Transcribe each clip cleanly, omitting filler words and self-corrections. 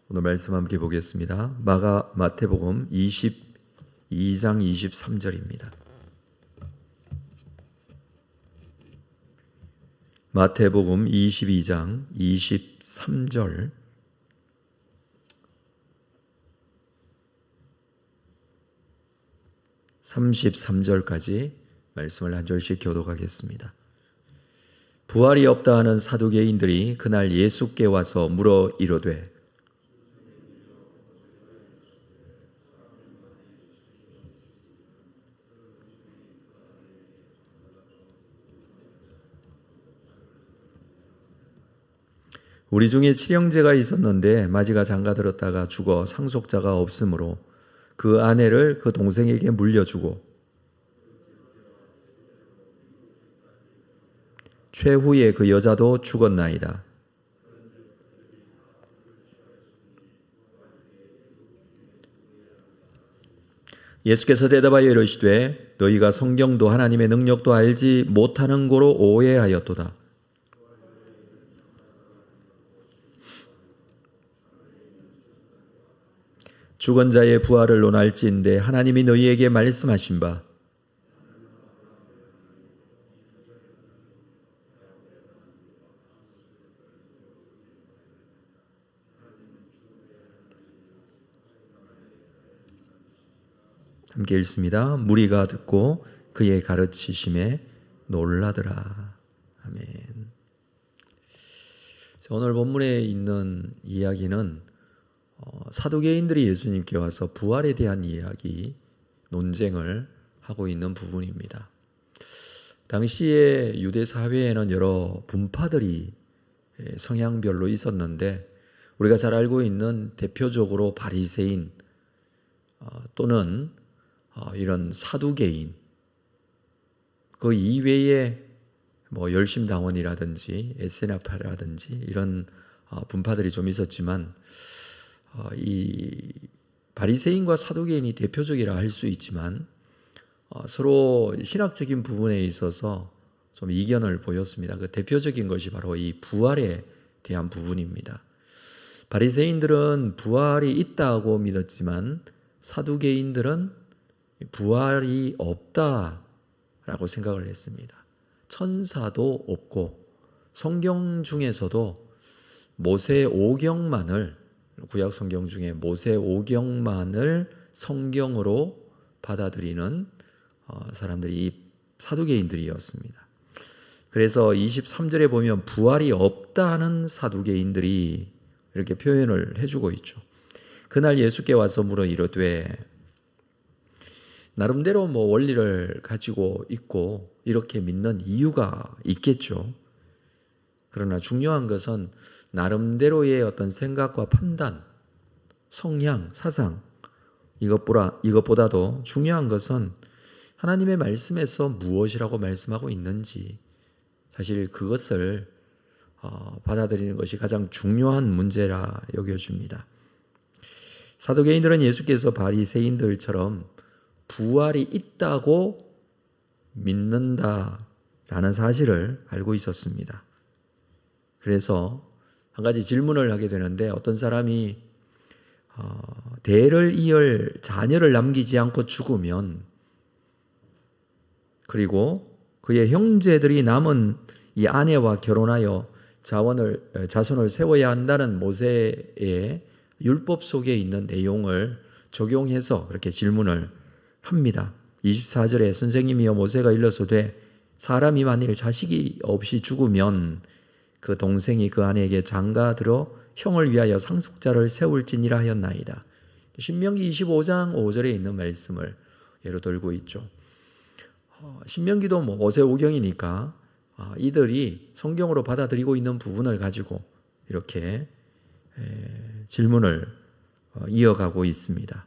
오늘 말씀 함께 보겠습니다. 마태복음 22장 23절입니다. 마태복음 22장 23절 33절까지 말씀을 한 절씩 교독하겠습니다. 부활이 없다 하는 사두개인들이 그날 예수께 와서 물어 이르되 우리 중에 칠형제가 있었는데 마지가 장가들었다가 죽어 상속자가 없으므로 그 아내를 그 동생에게 물려주고 최후에 그 여자도 죽었나이다. 예수께서 대답하여 이르시되 너희가 성경도 하나님의 능력도 알지 못하는 고로 오해하였도다. 죽은 자의 부활을 논할지인데 하나님이 너희에게 말씀하신 바 함께 읽습니다. 무리가 듣고 그의 가르치심에 놀라더라. 아멘. 오늘 본문에 있는 이야기는 사두개인들이 예수님께 와서 부활에 대한 이야기, 논쟁을 하고 있는 부분입니다. 당시에 유대 사회에는 여러 분파들이 성향별로 있었는데 우리가 잘 알고 있는 대표적으로 바리새인 또는 이런 사두개인, 그 이외에 열심당원이라든지 에세나파라든지 이런 분파들이 좀 있었지만 이 바리새인과 사두개인이 대표적이라 할 수 있지만 서로 신학적인 부분에 있어서 좀 이견을 보였습니다. 그 대표적인 것이 바로 이 부활에 대한 부분입니다. 바리새인들은 부활이 있다고 믿었지만 사두개인들은 부활이 없다라고 생각을 했습니다. 천사도 없고 성경 중에서도 모세 오경만을, 구약 성경 중에 모세 오경만을 성경으로 받아들이는 사람들이 이 사두개인들이었습니다. 그래서 23절에 보면 부활이 없다는 사두개인들이 이렇게 표현을 해주고 있죠. 그날 예수께 와서 물어 이르되, 나름대로 원리를 가지고 있고 이렇게 믿는 이유가 있겠죠. 그러나 중요한 것은 나름대로의 어떤 생각과 판단, 성향, 사상, 이것보다도 중요한 것은 하나님의 말씀에서 무엇이라고 말씀하고 있는지, 사실 그것을 받아들이는 것이 가장 중요한 문제라 여겨집니다. 사두개인들은 예수께서 바리새인들처럼 부활이 있다고 믿는다라는 사실을 알고 있었습니다. 그래서 한 가지 질문을 하게 되는데, 어떤 사람이 대를 이을 자녀를 남기지 않고 죽으면, 그리고 그의 형제들이 남은 이 아내와 결혼하여 자손을 세워야 한다는 모세의 율법 속에 있는 내용을 적용해서 그렇게 질문을 합니다. 24절에 선생님이여 모세가 일러서되 사람이 만일 자식이 없이 죽으면 그 동생이 그 아내에게 장가들어 형을 위하여 상속자를 세울지니라 하였나이다. 신명기 25장 5절에 있는 말씀을 예로 들고 있죠. 신명기도 모세 오경이니까 이들이 성경으로 받아들이고 있는 부분을 가지고 이렇게 질문을 이어가고 있습니다.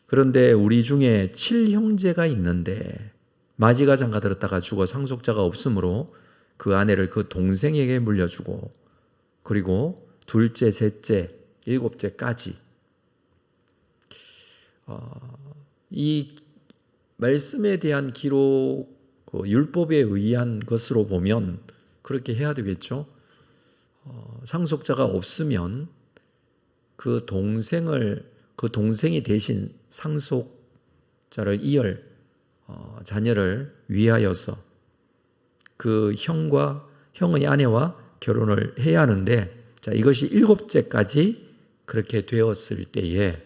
그런데 우리 중에 7형제가 있는데 마지가 장가들었다가 죽어 상속자가 없으므로 그 아내를 그 동생에게 물려주고, 그리고 둘째, 셋째, 일곱째까지 이 말씀에 대한 기록, 율법에 의한 것으로 보면 그렇게 해야 되겠죠. 상속자가 없으면 그 동생이 대신 상속자를 이을 자녀를 위하여서 그 형의 아내와 결혼을 해야 하는데, 자, 이것이 7째까지 그렇게 되었을 때에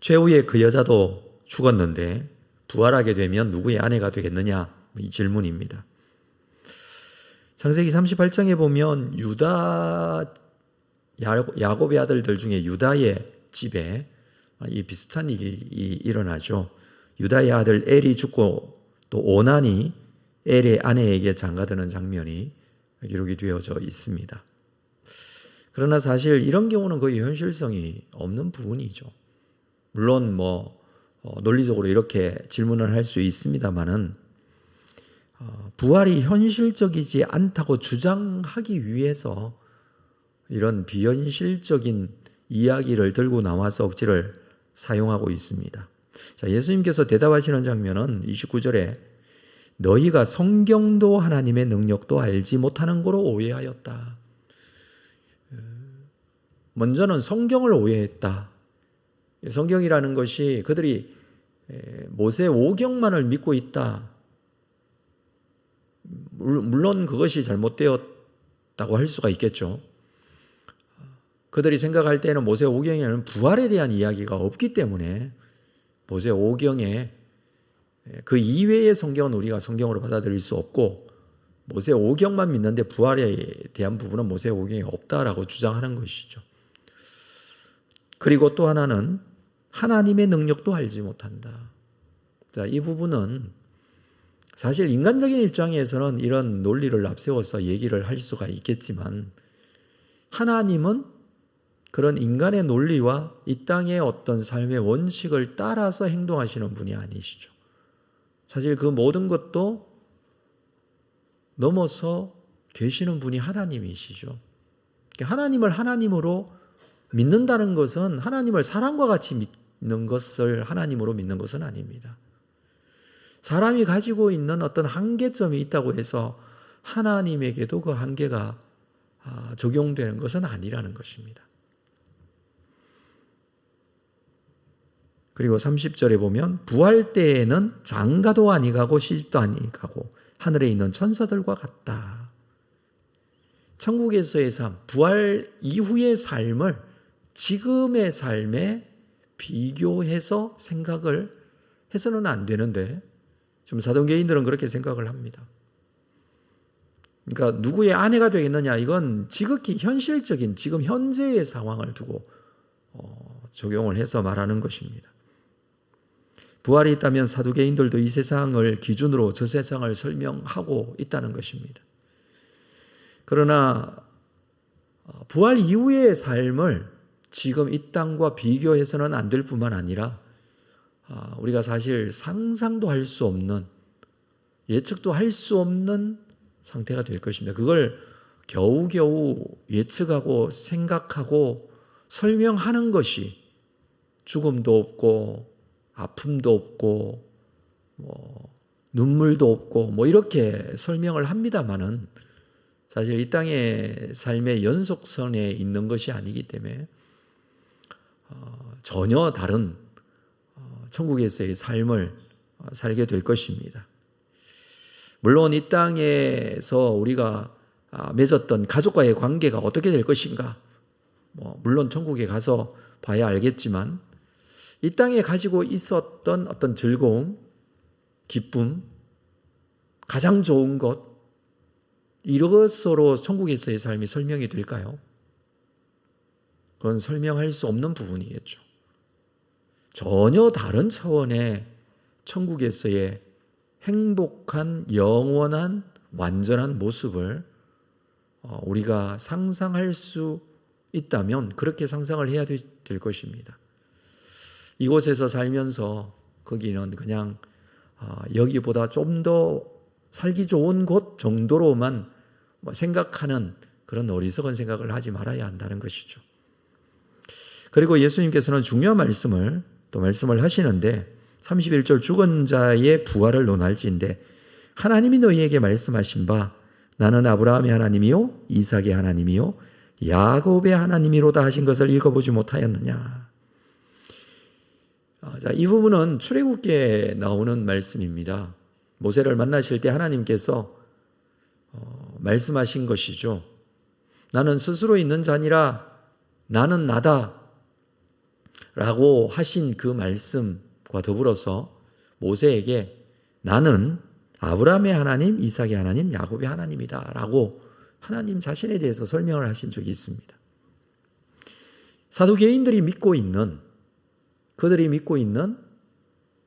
최후에 그 여자도 죽었는데 부활하게 되면 누구의 아내가 되겠느냐, 이 질문입니다. 창세기 38장에 보면 야곱의 아들들 중에 유다의 집에 이 비슷한 일이 일어나죠. 유다의 아들 엘이 죽고 또 오난이 엘의 아내에게 장가드는 장면이 기록이 되어져 있습니다. 그러나 사실 이런 경우는 거의 현실성이 없는 부분이죠. 물론 논리적으로 이렇게 질문을 할 수 있습니다만은 부활이 현실적이지 않다고 주장하기 위해서 이런 비현실적인 이야기를 들고 나와서 억지를 사용하고 있습니다. 자, 예수님께서 대답하시는 장면은 29절에 너희가 성경도 하나님의 능력도 알지 못하는 거로 오해하였다. 먼저는 성경을 오해했다. 성경이라는 것이 그들이 모세 오경만을 믿고 있다. 물론 그것이 잘못되었다고 할 수가 있겠죠. 그들이 생각할 때는 모세 오경에는 부활에 대한 이야기가 없기 때문에 모세 오경에 그 이외의 성경은 우리가 성경으로 받아들일 수 없고 모세 오경만 믿는데 부활에 대한 부분은 모세 오경에 없다라고 주장하는 것이죠. 그리고 또 하나는 하나님의 능력도 알지 못한다. 자, 이 부분은 사실 인간적인 입장에서는 이런 논리를 앞세워서 얘기를 할 수가 있겠지만 하나님은 그런 인간의 논리와 이 땅의 어떤 삶의 원칙을 따라서 행동하시는 분이 아니시죠. 사실 그 모든 것도 넘어서 계시는 분이 하나님이시죠. 하나님을 하나님으로 믿는다는 것은 하나님을 사람과 같이 믿는 것을 하나님으로 믿는 것은 아닙니다. 사람이 가지고 있는 어떤 한계점이 있다고 해서 하나님에게도 그 한계가 적용되는 것은 아니라는 것입니다. 그리고 30절에 보면 부활 때에는 장가도 아니가고 시집도 아니가고 하늘에 있는 천사들과 같다. 천국에서의 삶, 부활 이후의 삶을 지금의 삶에 비교해서 생각을 해서는 안 되는데 좀 사도계인들은 그렇게 생각을 합니다. 그러니까 누구의 아내가 되겠느냐, 이건 지극히 현실적인 지금 현재의 상황을 두고 적용을 해서 말하는 것입니다. 부활이 있다면 사두개인들도 이 세상을 기준으로 저 세상을 설명하고 있다는 것입니다. 그러나 부활 이후의 삶을 지금 이 땅과 비교해서는 안 될 뿐만 아니라 우리가 사실 상상도 할 수 없는, 예측도 할 수 없는 상태가 될 것입니다. 그걸 겨우겨우 예측하고 생각하고 설명하는 것이 죽음도 없고 아픔도 없고 눈물도 없고 이렇게 설명을 합니다마는 사실 이 땅의 삶의 연속선에 있는 것이 아니기 때문에 전혀 다른 천국에서의 삶을 살게 될 것입니다. 물론 이 땅에서 우리가 맺었던 가족과의 관계가 어떻게 될 것인가, 물론 천국에 가서 봐야 알겠지만 이 땅에 가지고 있었던 어떤 즐거움, 기쁨, 가장 좋은 것, 이것으로 천국에서의 삶이 설명이 될까요? 그건 설명할 수 없는 부분이겠죠. 전혀 다른 차원의 천국에서의 행복한, 영원한, 완전한 모습을 우리가 상상할 수 있다면 그렇게 상상을 해야 될 것입니다. 이곳에서 살면서 거기는 그냥 여기보다 좀 더 살기 좋은 곳 정도로만 생각하는 그런 어리석은 생각을 하지 말아야 한다는 것이죠. 그리고 예수님께서는 중요한 말씀을 하시는데 31절 죽은 자의 부활을 논할지인데 하나님이 너희에게 말씀하신 바 나는 아브라함의 하나님이요 이삭의 하나님이요 야곱의 하나님이로다 하신 것을 읽어보지 못하였느냐. 자, 이 부분은 출애굽기에 나오는 말씀입니다. 모세를 만나실 때 하나님께서 말씀하신 것이죠. 나는 스스로 있는 자니라 나는 나다 라고 하신 그 말씀과 더불어서 모세에게 나는 아브라함의 하나님, 이삭의 하나님, 야곱의 하나님이다 라고 하나님 자신에 대해서 설명을 하신 적이 있습니다. 사두개인들이 믿고 있는, 그들이 믿고 있는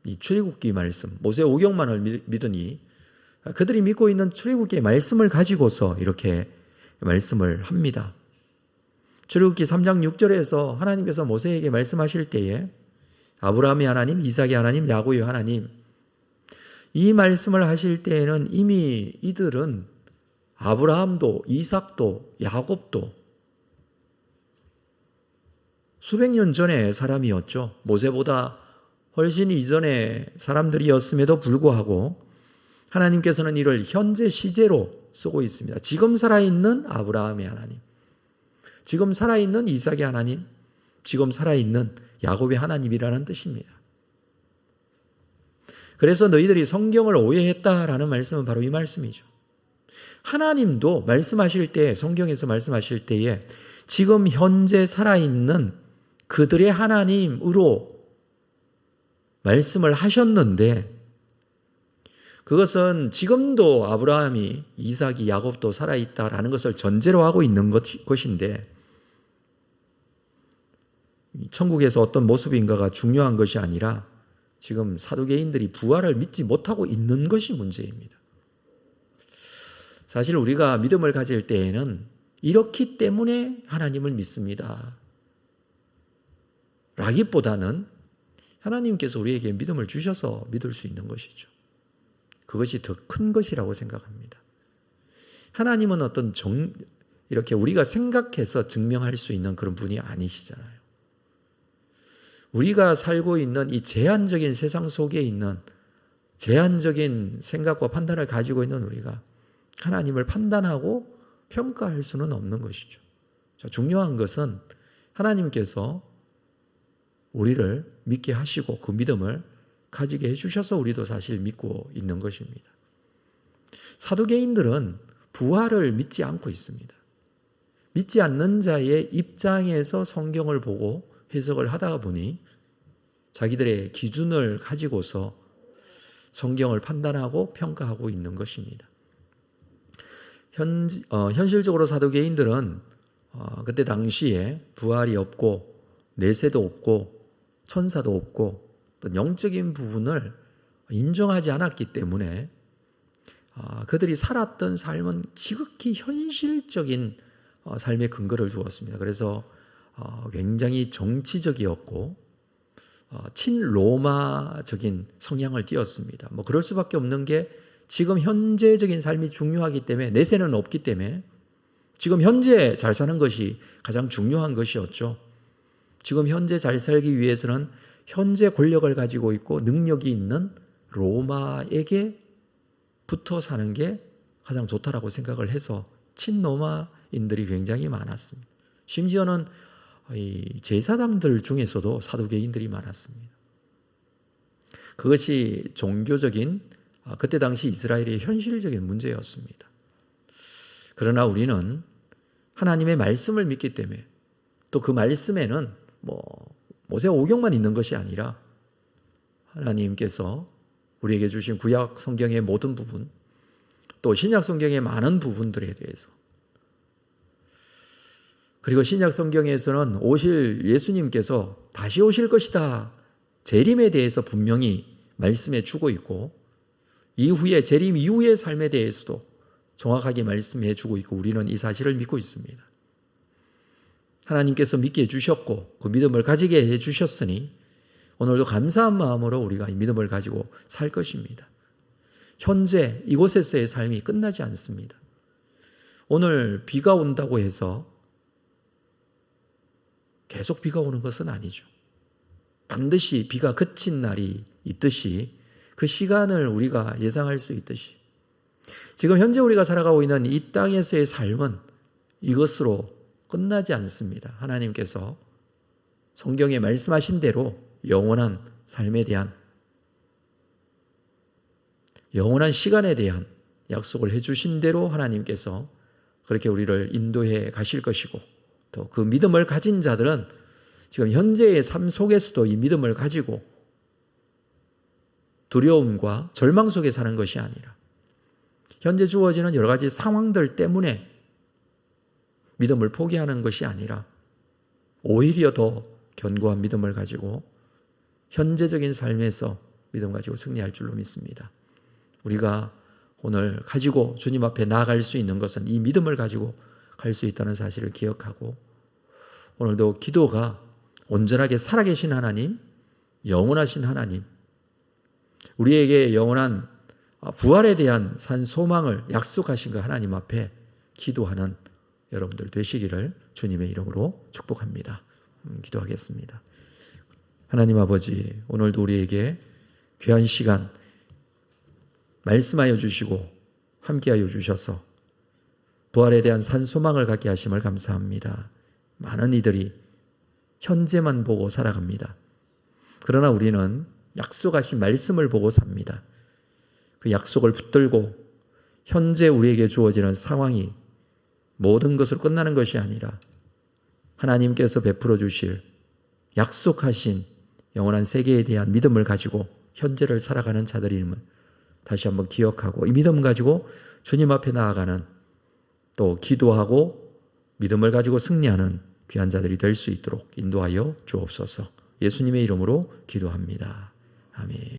이 출애굽기 말씀, 모세 오경만을 믿으니 그들이 믿고 있는 출애굽기의 말씀을 가지고서 이렇게 말씀을 합니다. 출애굽기 3장 6절에서 하나님께서 모세에게 말씀하실 때에 아브라함의 하나님, 이삭의 하나님, 야곱의 하나님, 이 말씀을 하실 때에는 이미 이들은 아브라함도 이삭도 야곱도 수백 년 전의 사람이었죠. 모세보다 훨씬 이전의 사람들이었음에도 불구하고 하나님께서는 이를 현재 시제로 쓰고 있습니다. 지금 살아있는 아브라함의 하나님, 지금 살아있는 이삭의 하나님, 지금 살아있는 야곱의 하나님이라는 뜻입니다. 그래서 너희들이 성경을 오해했다라는 말씀은 바로 이 말씀이죠. 하나님도 말씀하실 때, 성경에서 말씀하실 때에 지금 현재 살아있는 그들의 하나님으로 말씀을 하셨는데 그것은 지금도 아브라함이, 이삭이, 야곱도 살아있다라는 것을 전제로 하고 있는 것인데 천국에서 어떤 모습인가가 중요한 것이 아니라 지금 사두개인들이 부활을 믿지 못하고 있는 것이 문제입니다. 사실 우리가 믿음을 가질 때에는 이렇기 때문에 하나님을 믿습니다 라기보다는 하나님께서 우리에게 믿음을 주셔서 믿을 수 있는 것이죠. 그것이 더 큰 것이라고 생각합니다. 하나님은 이렇게 우리가 생각해서 증명할 수 있는 그런 분이 아니시잖아요. 우리가 살고 있는 이 제한적인 세상 속에 있는 제한적인 생각과 판단을 가지고 있는 우리가 하나님을 판단하고 평가할 수는 없는 것이죠. 자, 중요한 것은 하나님께서 우리를 믿게 하시고 그 믿음을 가지게 해주셔서 우리도 사실 믿고 있는 것입니다. 사두개인들은 부활을 믿지 않고 있습니다. 믿지 않는 자의 입장에서 성경을 보고 해석을 하다 보니 자기들의 기준을 가지고서 성경을 판단하고 평가하고 있는 것입니다. 현실적으로 사두개인들은 그때 당시에 부활이 없고 내세도 없고 천사도 없고 또 영적인 부분을 인정하지 않았기 때문에 그들이 살았던 삶은 지극히 현실적인 삶의 근거를 두었습니다. 그래서 굉장히 정치적이었고 친로마적인 성향을 띄었습니다. 뭐 그럴 수밖에 없는 게 지금 현재적인 삶이 중요하기 때문에 내세는 없기 때문에 지금 현재 잘 사는 것이 가장 중요한 것이었죠. 지금 현재 잘 살기 위해서는 현재 권력을 가지고 있고 능력이 있는 로마에게 붙어 사는 게 가장 좋다라고 생각을 해서 친로마인들이 굉장히 많았습니다. 심지어는 제사장들 중에서도 사두개인들이 많았습니다. 그것이 종교적인 그때 당시 이스라엘의 현실적인 문제였습니다. 그러나 우리는 하나님의 말씀을 믿기 때문에 또 그 말씀에는 모세 오경만 있는 것이 아니라 하나님께서 우리에게 주신 구약 성경의 모든 부분 또 신약 성경의 많은 부분들에 대해서 그리고 신약 성경에서는 오실 예수님께서 다시 오실 것이다 재림에 대해서 분명히 말씀해 주고 있고 이후에 재림 이후의 삶에 대해서도 정확하게 말씀해 주고 있고 우리는 이 사실을 믿고 있습니다. 하나님께서 믿게 해주셨고 그 믿음을 가지게 해주셨으니 오늘도 감사한 마음으로 우리가 이 믿음을 가지고 살 것입니다. 현재 이곳에서의 삶이 끝나지 않습니다. 오늘 비가 온다고 해서 계속 비가 오는 것은 아니죠. 반드시 비가 그친 날이 있듯이 그 시간을 우리가 예상할 수 있듯이 지금 현재 우리가 살아가고 있는 이 땅에서의 삶은 이것으로 끝나지 않습니다. 하나님께서 성경에 말씀하신 대로 영원한 삶에 대한, 영원한 시간에 대한 약속을 해주신 대로 하나님께서 그렇게 우리를 인도해 가실 것이고, 또 그 믿음을 가진 자들은 지금 현재의 삶 속에서도 이 믿음을 가지고 두려움과 절망 속에 사는 것이 아니라 현재 주어지는 여러 가지 상황들 때문에 믿음을 포기하는 것이 아니라 오히려 더 견고한 믿음을 가지고 현재적인 삶에서 믿음 가지고 승리할 줄로 믿습니다. 우리가 오늘 가지고 주님 앞에 나아갈 수 있는 것은 이 믿음을 가지고 갈 수 있다는 사실을 기억하고, 오늘도 기도가 온전하게 살아계신 하나님, 영원하신 하나님, 우리에게 영원한 부활에 대한 산 소망을 약속하신 그 하나님 앞에 기도하는 여러분들 되시기를 주님의 이름으로 축복합니다. 기도하겠습니다. 하나님 아버지, 오늘도 우리에게 귀한 시간 말씀하여 주시고 함께하여 주셔서 부활에 대한 산 소망을 갖게 하심을 감사합니다. 많은 이들이 현재만 보고 살아갑니다. 그러나 우리는 약속하신 말씀을 보고 삽니다. 그 약속을 붙들고 현재 우리에게 주어지는 상황이 모든 것으로 끝나는 것이 아니라 하나님께서 베풀어 주실 약속하신 영원한 세계에 대한 믿음을 가지고 현재를 살아가는 자들임을 다시 한번 기억하고, 이 믿음 가지고 주님 앞에 나아가는, 또 기도하고 믿음을 가지고 승리하는 귀한 자들이 될 수 있도록 인도하여 주옵소서. 예수님의 이름으로 기도합니다. 아멘.